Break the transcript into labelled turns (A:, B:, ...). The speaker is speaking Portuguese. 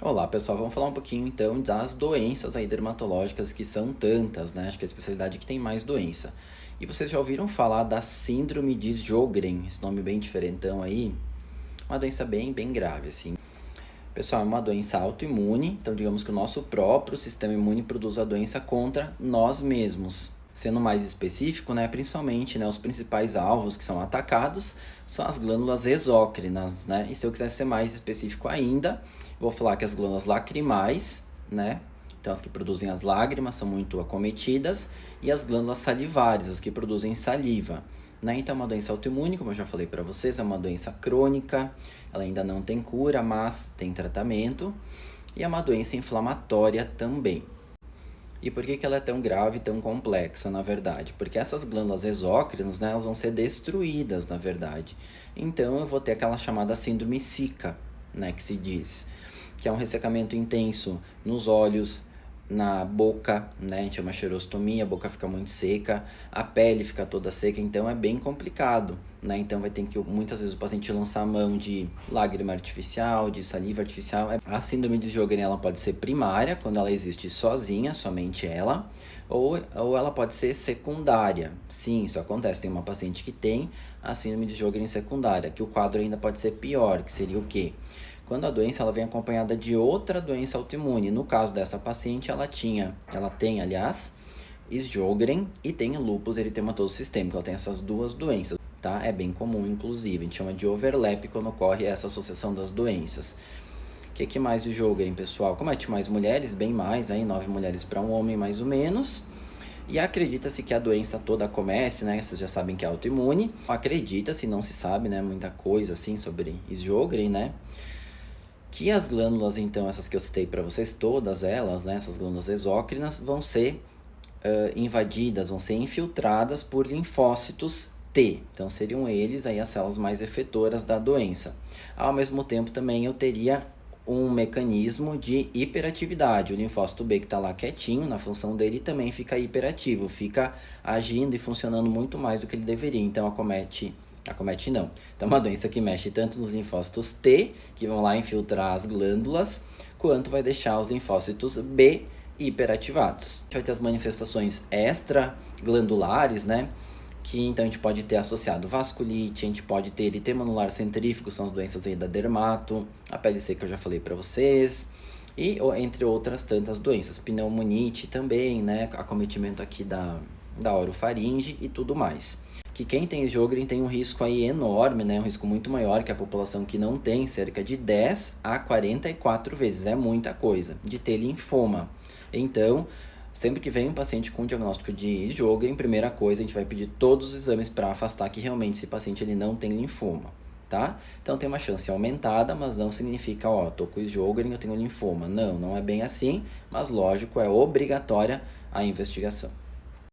A: Olá, pessoal. Vamos falar um pouquinho então das doenças aí dermatológicas que são tantas, né? Acho que é a especialidade que tem mais doença. E vocês já ouviram falar da síndrome de Sjögren? Esse nome bem diferentão aí. Uma doença bem grave, assim. Pessoal, é uma doença autoimune, então digamos que o nosso próprio sistema imune produz a doença contra nós mesmos. Sendo mais específico, né, principalmente, né, os principais alvos que são atacados são as glândulas exócrinas, né? E se eu quiser ser mais específico ainda, vou falar que as glândulas lacrimais, né? Então, as que produzem as lágrimas são muito acometidas, e as glândulas salivares, as que produzem saliva. Né? Então, é uma doença autoimune, como eu já falei para vocês, é uma doença crônica, ela ainda não tem cura, mas tem tratamento, e é uma doença inflamatória também. E por que ela é tão grave e tão complexa, na verdade? Porque essas glândulas exócrinas, né, elas vão ser destruídas, na verdade. Então, eu vou ter aquela chamada síndrome Zika, né, que se diz, que é um ressecamento intenso nos olhos, na boca, né, a gente chama xerostomia, a boca fica muito seca, a pele fica toda seca, então é bem complicado, né, então vai ter que muitas vezes o paciente lançar a mão de lágrima artificial, de saliva artificial. A síndrome de Sjögren, ela pode ser primária, quando ela existe sozinha, somente ela, ou ela pode ser secundária. Sim, isso acontece, tem uma paciente que tem a síndrome de Sjögren secundária, que o quadro ainda pode ser pior, que seria o quê? Quando a doença ela vem acompanhada de outra doença autoimune. No caso dessa paciente, ela tem, aliás, Sjögren e tem lúpus eritematoso sistêmico. Ela tem essas duas doenças, tá? É bem comum, inclusive. A gente chama de overlap quando ocorre essa associação das doenças. O que mais de Sjögren, pessoal? Comete mais mulheres, bem mais, aí 9 mulheres para um homem, mais ou menos. E acredita-se que a doença toda comece, né? Vocês já sabem que é autoimune. Acredita-se, não se sabe, né? Muita coisa assim sobre Sjögren, né? Que as glândulas, então, essas que eu citei para vocês, todas elas, né, essas glândulas exócrinas, vão ser invadidas, vão ser infiltradas por linfócitos T. Então, seriam eles aí as células mais efetoras da doença. Ao mesmo tempo, também eu teria um mecanismo de hiperatividade. O linfócito B que está lá quietinho, na função dele, também fica hiperativo, fica agindo e funcionando muito mais do que ele deveria. Então, acomete não. Então, é uma doença que mexe tanto nos linfócitos T, que vão lá infiltrar as glândulas, quanto vai deixar os linfócitos B hiperativados. A gente vai ter as manifestações extraglandulares, né? Que então a gente pode ter associado vasculite, a gente pode ter eritema anular centrífugo, são as doenças aí da dermato, a pele seca eu já falei para vocês, e entre outras tantas doenças, pneumonite também, né? Acometimento aqui da orofaringe e tudo mais. Que quem tem Sjögren tem um risco aí enorme, né? Um risco muito maior que a população que não tem, cerca de 10 a 44 vezes, é muita coisa, de ter linfoma. Então, sempre que vem um paciente com diagnóstico de Sjögren, primeira coisa, a gente vai pedir todos os exames para afastar que realmente esse paciente ele não tem linfoma, tá? Então, tem uma chance aumentada, mas não significa, ó, tô com Sjögren, eu tenho linfoma. Não é bem assim, mas lógico, é obrigatória a investigação.